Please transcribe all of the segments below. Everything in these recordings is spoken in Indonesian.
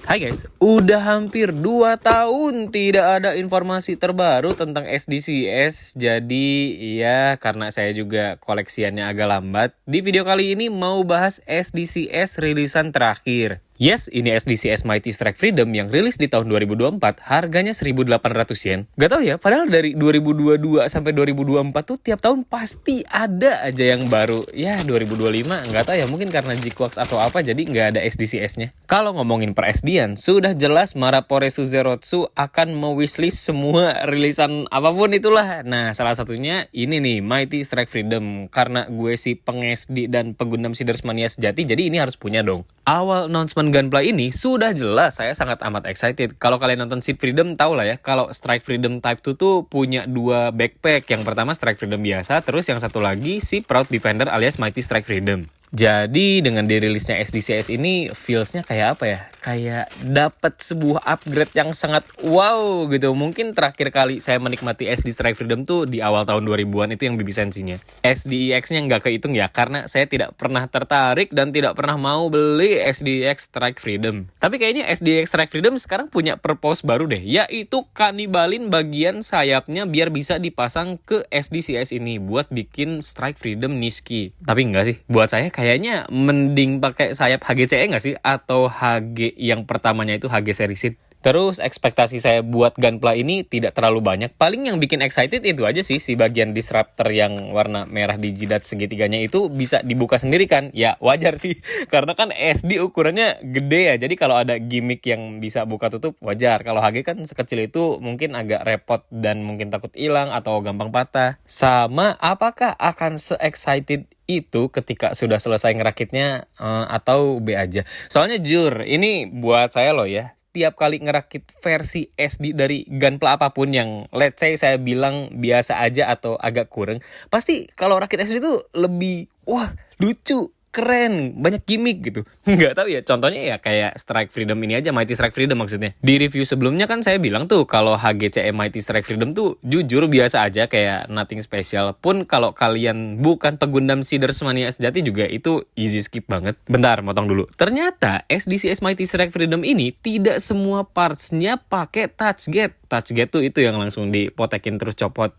Hai guys, udah hampir 2 tahun tidak ada informasi terbaru tentang SDCS. Jadi ya karena saya juga koleksiannya agak lambat, di video kali ini mau bahas SDCS rilisan terakhir. Yes, ini SDCS Mighty Strike Freedom yang rilis di tahun 2024, harganya 1.800 yen. Gak tau ya, padahal dari 2022 sampai 2024 tuh tiap tahun pasti ada aja yang baru. Ya 2025 nggak tahu ya, mungkin karena G-Quarks atau apa jadi nggak ada SDCS-nya. Kalau ngomongin per SD-an, sudah jelas Marapore Suzeroutsu akan me-wishlist semua rilisan apapun itulah. Nah, salah satunya ini nih, Mighty Strike Freedom. Karena gue si peng-SD dan pegundam Seeders Mania sejati, jadi ini harus punya dong. Awal announcement Gunpla ini sudah jelas saya sangat amat excited. Kalau kalian nonton Seed Freedom tau lah ya, kalau Strike Freedom Type 2 tuh punya 2 backpack. Yang pertama Strike Freedom biasa, terus yang satu lagi si Proud Defender alias Mighty Strike Freedom. Jadi dengan dirilisnya SDCS ini feelsnya kayak apa ya? Kayak dapat sebuah upgrade yang sangat wow gitu. Mungkin terakhir kali saya menikmati SD Strike Freedom tuh di awal tahun 2000-an itu yang BB Sensi-nya. SDEX-nya nggak kehitung ya karena saya tidak pernah tertarik dan tidak pernah mau beli SDEX Strike Freedom. Tapi kayaknya SDEX Strike Freedom sekarang punya purpose baru deh, yaitu kanibalin bagian sayapnya biar bisa dipasang ke SDCS ini buat bikin Strike Freedom Niski. Tapi enggak sih, buat saya kayaknya mending pakai sayap HGCE nggak sih? Atau HG yang pertamanya itu HG Series Seed. Terus ekspektasi saya buat Gunpla ini tidak terlalu banyak. Paling yang bikin excited itu aja sih, si bagian disruptor yang warna merah di jidat segitiganya itu bisa dibuka sendiri kan. Ya wajar sih, karena kan SD ukurannya gede ya. Jadi kalau ada gimmick yang bisa buka tutup wajar. Kalau HG kan sekecil itu mungkin agak repot dan mungkin takut hilang atau gampang patah. Sama apakah akan se-excited itu ketika sudah selesai ngerakitnya atau B aja. Soalnya jujur, ini buat saya loh ya, tiap kali ngerakit versi SD dari Gunpla apapun yang let's say saya bilang biasa aja atau agak kurang, pasti kalau rakit SD itu lebih wah lucu, keren, banyak gimmick gitu. Nggak tahu ya, contohnya ya kayak Strike Freedom ini aja, Mighty Strike Freedom maksudnya. Di review sebelumnya kan saya bilang tuh kalau HGCE Mighty Strike Freedom tuh jujur biasa aja, kayak nothing special. Pun kalau kalian bukan pegundam Seeders Mania sejati juga itu easy skip banget. Bentar, motong dulu. Ternyata SDCS Mighty Strike Freedom ini tidak semua parts-nya pakai touch gate. Touch gate tuh itu yang langsung dipotekin terus copot.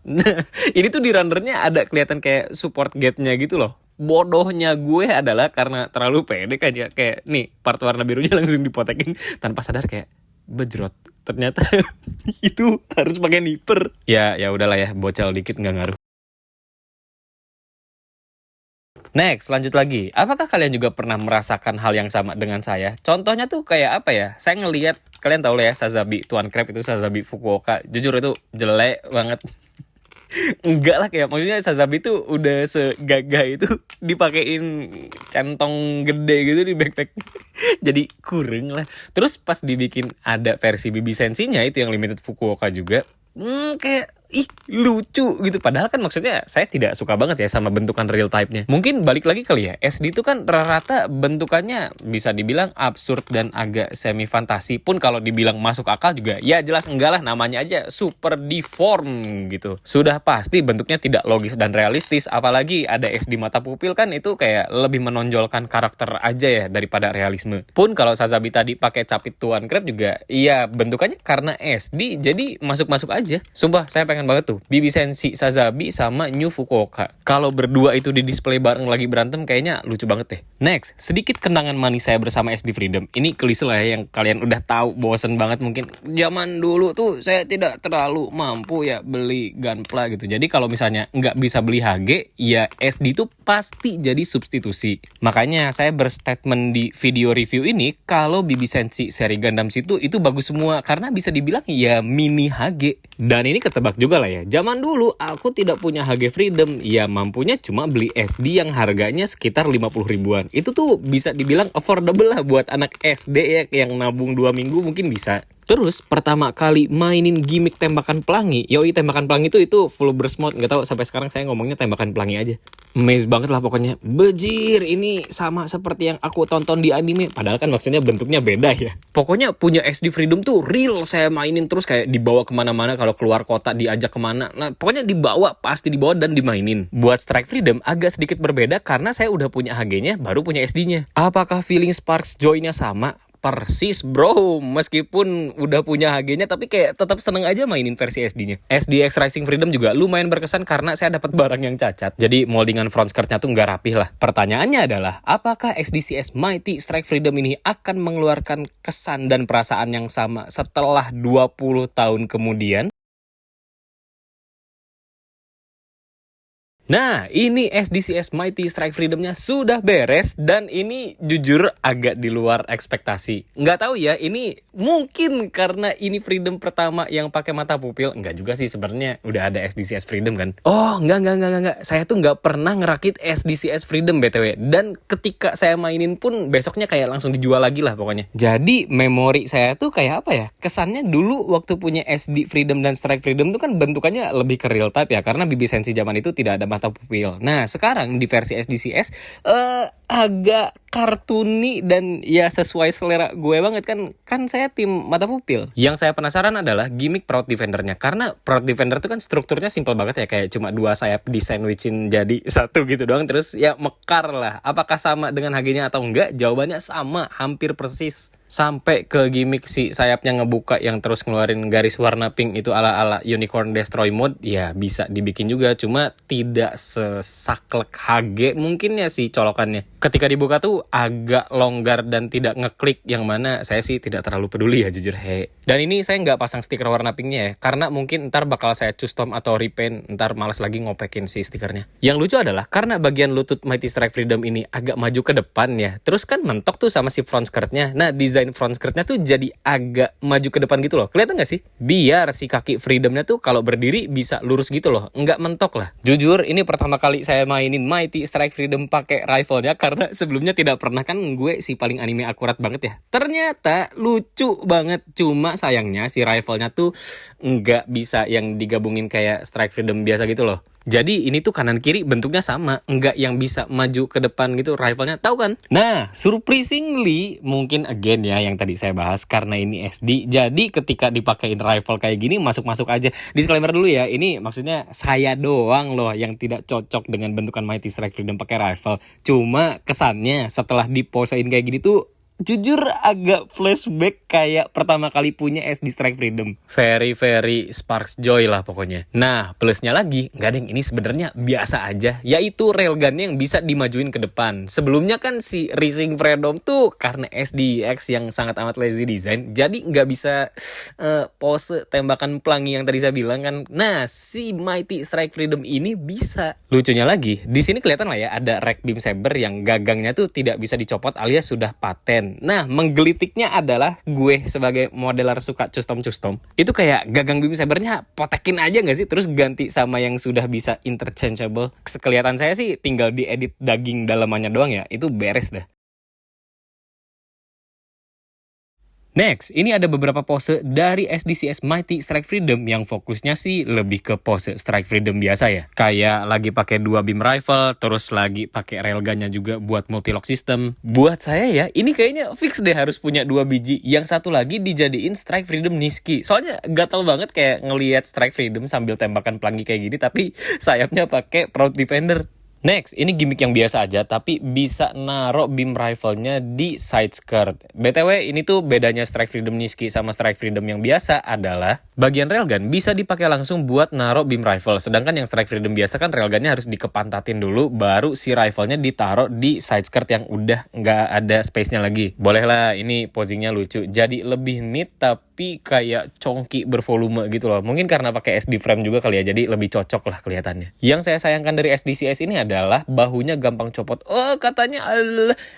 Ini tuh di rendernya ada kelihatan kayak support gate-nya gitu loh. Bodohnya gue adalah karena terlalu pede kan ya, kayak nih part warna birunya langsung dipotekin tanpa sadar kayak bejrot. Ternyata itu harus pakai nipper. Ya udahlah ya, bocel dikit nggak ngaruh. Next, lanjut lagi. Apakah kalian juga pernah merasakan hal yang sama dengan saya? Contohnya tuh kayak apa ya? Saya ngelihat, kalian tahu lah ya, Sazabi Tuan Crab itu Sazabi Fukuoka. Jujur itu jelek banget. Enggak lah, kayak maksudnya Sazabi tuh udah segagah itu dipakein centong gede gitu di backpack. Jadi kurang lah. Terus pas dibikin ada versi BB Sensi-nya itu yang limited Fukuoka juga, kayak lucu gitu. Padahal kan maksudnya saya tidak suka banget ya sama bentukan real type-nya. Mungkin balik lagi kali ya, SD itu kan rata-rata bentukannya bisa dibilang absurd dan agak semi fantasi. Pun kalau dibilang masuk akal juga ya jelas enggak lah, namanya aja super deform gitu. Sudah pasti bentuknya tidak logis dan realistis, apalagi ada SD mata pupil kan itu kayak lebih menonjolkan karakter aja ya daripada realisme. Pun kalau Sazabi tadi pakai capit Tuan Crab juga iya bentukannya karena SD jadi masuk-masuk aja. Sumpah saya pengen banget tuh BB Sensi Sazabi sama New Fukuoka. Kalau berdua itu di display bareng lagi berantem kayaknya lucu banget deh. Next, sedikit kenangan manis saya bersama SD Freedom. Ini klise lah ya, yang kalian udah tahu, bosen banget mungkin. Zaman dulu tuh saya tidak terlalu mampu ya beli Gunpla gitu. Jadi kalau misalnya nggak bisa beli HG, ya SD tuh pasti jadi substitusi. Makanya saya berstatement di video review ini kalau BB Sensi seri Gundam itu bagus semua karena bisa dibilang ya mini HG. Dan ini ketebak juga lah ya, zaman dulu aku tidak punya HG Freedom, ya mampunya cuma beli SD yang harganya sekitar 50 ribuan. Itu tuh bisa dibilang affordable lah buat anak SD ya, yang nabung 2 minggu mungkin bisa. Terus pertama kali mainin gimmick tembakan pelangi, yoi tembakan pelangi itu full burst mode, nggak tahu sampai sekarang saya ngomongnya tembakan pelangi aja. Amazed banget lah pokoknya. Bejir, ini sama seperti yang aku tonton di anime, padahal kan maksudnya bentuknya beda ya. Pokoknya punya SD Freedom tuh real saya mainin terus, kayak dibawa kemana-mana, kalau keluar kota diajak kemana. Nah pokoknya dibawa, pasti dibawa dan dimainin. Buat Strike Freedom agak sedikit berbeda karena saya udah punya HG-nya, baru punya SD-nya. Apakah feeling Sparks Joy-nya sama? persis bro. Meskipun udah punya HG-nya tapi kayak tetap seneng aja mainin versi SD-nya. SDX Rising Freedom juga lumayan berkesan karena saya dapat barang yang cacat. Jadi moldingan front skirtnya tuh nggak rapih lah. Pertanyaannya adalah, apakah SDCS Mighty Strike Freedom ini akan mengeluarkan kesan dan perasaan yang sama setelah 20 tahun kemudian? Nah, ini SDCS Mighty Strike Freedom-nya sudah beres dan ini jujur agak di luar ekspektasi. Nggak tahu ya, ini mungkin karena ini Freedom pertama yang pakai mata pupil. Nggak juga sih sebenarnya, udah ada SDCS Freedom kan. Oh, nggak. Saya tuh nggak pernah ngerakit SDCS Freedom BTW. Dan ketika saya mainin pun besoknya kayak langsung dijual lagi lah pokoknya. Jadi memori saya tuh kayak apa ya? Kesannya dulu waktu punya SD Freedom dan Strike Freedom tuh kan bentukannya lebih ke real type ya. Karena BB Sensi zaman itu tidak ada mata pupil. Nah, sekarang di versi SDCS agak kartuni dan ya sesuai selera gue banget kan saya tim mata pupil. Yang saya penasaran adalah gimmick Proud Defender-nya, karena Proud Defender itu kan strukturnya simpel banget ya, kayak cuma dua sayap di sandwichin jadi satu gitu doang, terus ya mekar lah. Apakah sama dengan HG-nya atau enggak? Jawabannya sama, hampir persis. Sampai ke gimmick si sayapnya ngebuka yang terus ngeluarin garis warna pink itu ala-ala Unicorn Destroy Mode, ya bisa dibikin juga, cuma tidak sesaklek HG mungkin ya si colokannya. Ketika dibuka tuh agak longgar dan tidak ngeklik, yang mana saya sih tidak terlalu peduli ya jujur. Dan ini saya nggak pasang stiker warna pinknya ya, karena mungkin ntar bakal saya custom atau repaint, ntar males lagi ngopekin si stikernya. Yang lucu adalah karena bagian lutut Mighty Strike Freedom ini agak maju ke depan ya, terus kan mentok tuh sama si front skirtnya. Nah, desain front skirtnya tuh jadi agak maju ke depan gitu loh. Kelihatan gak sih? Biar si kaki Freedomnya tuh kalau berdiri bisa lurus gitu loh, nggak mentok lah. Jujur ini pertama kali saya mainin Mighty Strike Freedom pakai rifle-nya, karena sebelumnya tidak pernah, kan gue si paling anime akurat banget ya. Ternyata lucu banget, cuma sayangnya si rifle-nya tuh nggak bisa yang digabungin kayak Strike Freedom biasa gitu loh. Jadi ini tuh kanan kiri bentuknya sama, nggak yang bisa maju ke depan gitu rifle-nya, tahu kan? Nah, surprisingly mungkin again ya yang tadi saya bahas, karena ini SD, jadi ketika dipakein rifle kayak gini masuk-masuk aja. Disclaimer dulu ya, ini maksudnya saya doang loh yang tidak cocok dengan bentukan Mighty Strike Freedom pakai rifle. Cuma kesannya setelah diposein kayak gini tuh jujur agak flashback kayak pertama kali punya SD Strike Freedom. Very sparks joy lah pokoknya. Nah, plusnya lagi, nggak deng, ini sebenarnya biasa aja, yaitu railgunnya yang bisa dimajuin ke depan. Sebelumnya kan si Rising Freedom tuh karena SDX yang sangat amat lazy design, jadi nggak bisa pose tembakan pelangi yang tadi saya bilang kan. Nah, si Mighty Strike Freedom ini bisa. Lucunya lagi, di sini kelihatan lah ya ada Rack Beam Saber yang gagangnya tuh tidak bisa dicopot alias sudah paten. Nah, menggelitiknya adalah gue sebagai modeler suka custom. Itu kayak gagang Beam Sabernya potekin aja gak sih? Terus ganti sama yang sudah bisa interchangeable. Sekelihatan saya sih tinggal diedit daging dalamannya doang ya. Itu beres dah. Next, ini ada beberapa pose dari SDCS Mighty Strike Freedom yang fokusnya sih lebih ke pose Strike Freedom biasa ya. Kayak lagi pakai 2 beam rifle, terus lagi pakai railgunnya juga buat multi-lock system. Buat saya ya, ini kayaknya fix deh harus punya 2 biji. Yang satu lagi dijadiin Strike Freedom Niski. Soalnya gatel banget kayak ngelihat Strike Freedom sambil tembakan pelangi kayak gini, tapi sayapnya pakai Proud Defender. Next, ini gimmick yang biasa aja, tapi bisa naruh beam rifle-nya di side skirt. BTW, ini tuh bedanya Strike Freedom Niski sama Strike Freedom yang biasa adalah bagian railgun bisa dipakai langsung buat naruh beam rifle. Sedangkan yang Strike Freedom biasa kan railgunnya harus dikepantatin dulu, baru si rifle-nya ditaruh di side skirt yang udah nggak ada space-nya lagi. Boleh lah, ini posingnya lucu. Jadi lebih neat, tapi kayak congki bervolume gitu loh. Mungkin karena pakai SD frame juga kali ya, jadi lebih cocok lah kelihatannya. Yang saya sayangkan dari SDCS ini adalah bahunya gampang copot. Oh, katanya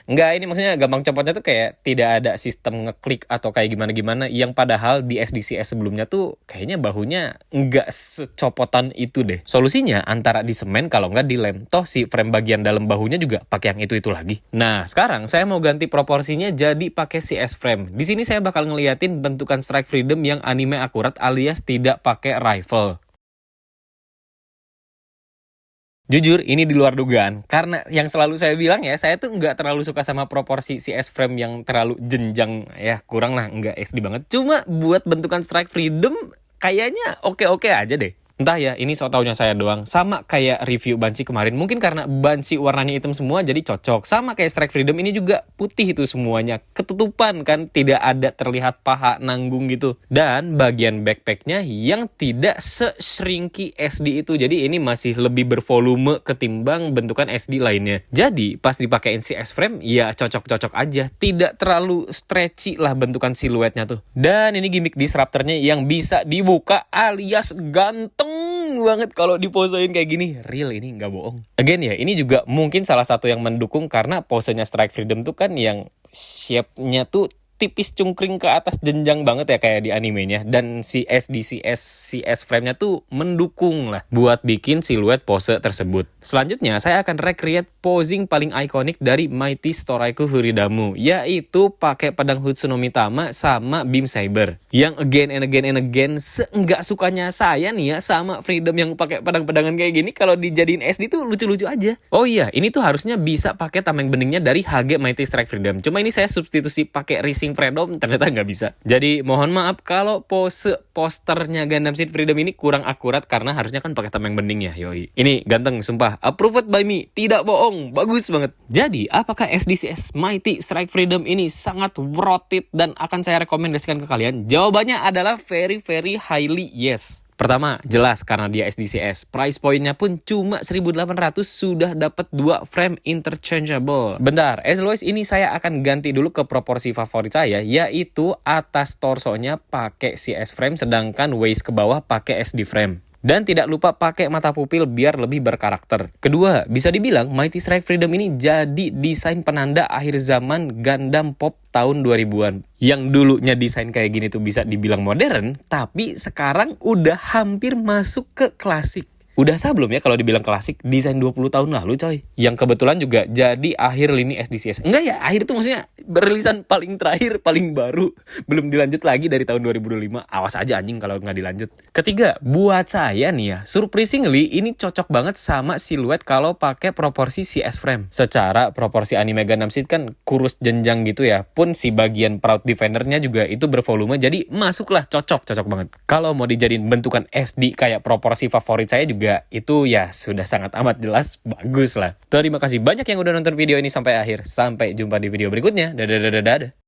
enggak, ini maksudnya gampang copotnya tuh kayak tidak ada sistem ngeklik atau kayak gimana-gimana, yang padahal di SDCS sebelumnya tuh kayaknya bahunya enggak secopotan itu deh. Solusinya antara di semen kalau enggak dilem. Toh si frame bagian dalam bahunya juga pakai yang itu lagi. Nah, sekarang saya mau ganti proporsinya jadi pakai CS frame. Di sini saya bakal ngeliatin bentukan Strike Freedom yang anime akurat alias tidak pakai rifle. Jujur, ini di luar dugaan. Karena yang selalu saya bilang ya, saya tuh nggak terlalu suka sama proporsi CS frame yang terlalu jenjang. Ya, kurang lah, nggak SD banget. Cuma buat bentukan Strike Freedom, kayaknya oke-oke aja deh. Entah ya, ini so taunya saya doang. Sama kayak review Banshee kemarin. Mungkin karena Banshee warnanya hitam semua jadi cocok. Sama kayak Strike Freedom ini juga putih itu semuanya. Ketutupan kan, tidak ada terlihat paha nanggung gitu. Dan bagian backpacknya yang tidak se-shrinky SD itu. Jadi ini masih lebih bervolume ketimbang bentukan SD lainnya. Jadi pas dipakein si S-frame ya cocok-cocok aja. Tidak terlalu stretchy lah bentukan siluetnya tuh. Dan ini gimmick disruptornya yang bisa dibuka alias ganteng banget kalau diposein kayak gini. Real, ini nggak bohong. Again ya, ini juga mungkin salah satu yang mendukung karena posenya Strike Freedom tuh kan yang shape-nya tuh tipis cungkring ke atas jenjang banget ya kayak di animenya. Dan si CS frame-nya tuh mendukung lah buat bikin siluet pose tersebut. Selanjutnya saya akan recreate posing paling ikonik dari Mighty Storaiku Furidamu, yaitu pakai pedang Hutsunomi Tama sama Beam Saber. Yang again and again seenggak sukanya saya nih ya sama Freedom yang pakai pedang-pedangan kayak gini, kalau dijadiin SD tuh lucu-lucu aja. Oh iya, ini tuh harusnya bisa pakai tameng beningnya dari HG Mighty Strike Freedom. Cuma ini saya substitusi pakai Rising Freedom, ternyata nggak bisa. Jadi mohon maaf kalau pose posternya Gundam Seed Freedom ini kurang akurat karena harusnya kan pakai tameng bening ya. Yoi. Ini ganteng sumpah. Approved by me. Tidak bohong. Bagus banget. Jadi apakah SDCS Mighty Strike Freedom ini sangat worth it dan akan saya rekomendasikan ke kalian? Jawabannya adalah very highly yes. Pertama, jelas karena dia SDCS. Price point-nya pun cuma 1.800 sudah dapat 2 frame interchangeable. Bentar, as always ini saya akan ganti dulu ke proporsi favorit saya, yaitu atas torsonya pakai CS frame sedangkan waist ke bawah pakai SD frame. Dan tidak lupa pakai mata pupil biar lebih berkarakter. Kedua, bisa dibilang Mighty Strike Freedom ini jadi desain penanda akhir zaman Gundam Pop tahun 2000-an. Yang dulunya desain kayak gini tuh bisa dibilang modern, tapi sekarang udah hampir masuk ke klasik. Udah sah belum ya kalau dibilang klasik desain 20 tahun lalu coy. Yang kebetulan juga jadi akhir lini SDCS. Enggak ya, akhir itu maksudnya berilisan paling terakhir, paling baru. Belum dilanjut lagi dari tahun 2025. Awas aja anjing kalau nggak dilanjut. Ketiga, buat saya nih ya, surprisingly ini cocok banget sama siluet kalau pakai proporsi CS frame. Secara proporsi anime Gundam Seed kan kurus jenjang gitu ya. Pun si bagian Proud Defender-nya juga itu bervolume, jadi masuklah cocok banget. Kalau mau dijadiin bentukan SD kayak proporsi favorit saya juga itu ya sudah sangat amat jelas bagus lah. Terima kasih banyak yang udah nonton video ini sampai akhir. Sampai jumpa di video berikutnya. Dadah.